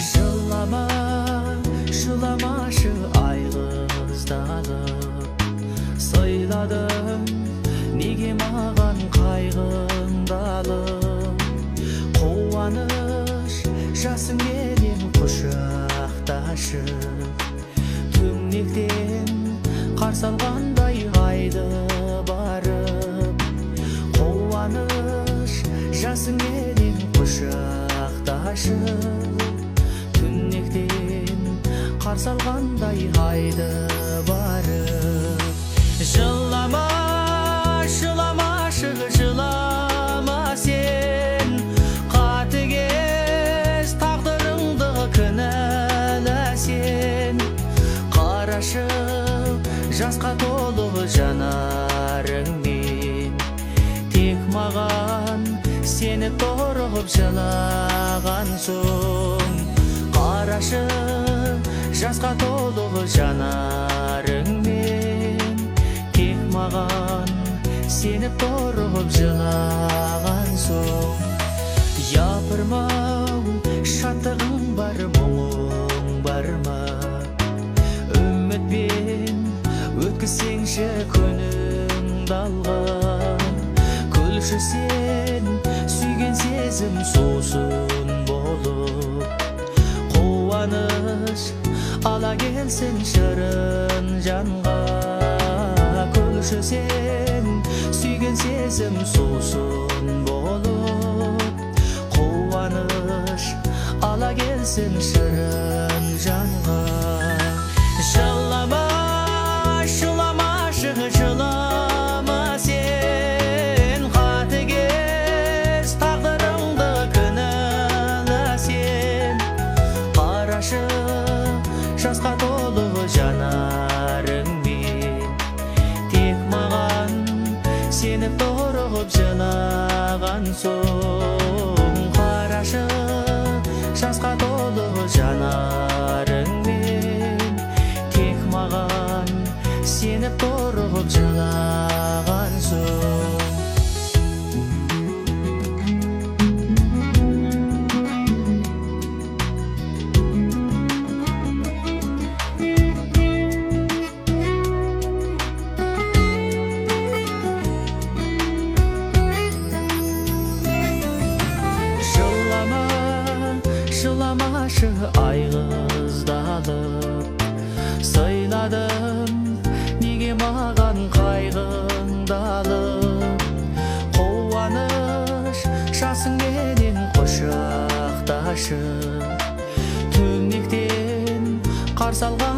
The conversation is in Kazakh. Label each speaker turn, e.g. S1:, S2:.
S1: Жылама, жыламашы айғыздалып, сыйладым неге маған қайғыңдалып. Қуаныш жасыңменен құшақташып, түнектен қарсы алғандай айды барып. Қуаныш жасыңменен құшақташып, түнектен қарсы алғандай айды барып. Жылама, жыламашы, жылама сен, қатыгез тағдырыңды кінәлә сен. Қарашы жасқа толы жанарыңмен, тек маған сені тұрып жылаған соң. Қарашы жасқа толы жанарыңмен, тек маған сені тұрып жылаған соң. Япырмау шаттығың бар, мұңың бар ма? Үмітпен өткізсеңші күніңді алға. Күлші сен сүйген сезім сусын болып, қуаныш ала келсін шырын жанға. Күлші сен сүйген сезім сусын болып, қуаныш ала келсін шырын жанға. Жылама, жыламашы, жылама сен, қатыгез тағдырыңды кінәлә сен. Қарашы жасқа толы жанарыңмен, тек маған сені тұрып жылаған соң. Қарашы жасқа толы жанарыңмен, тек маған сені тұрып жылаған соң. Жыламашы айғыздалып, сыйладым неге маған қайғыңдалып. Қуаныш жасыңменен құшақташып, түнектен қарсы алған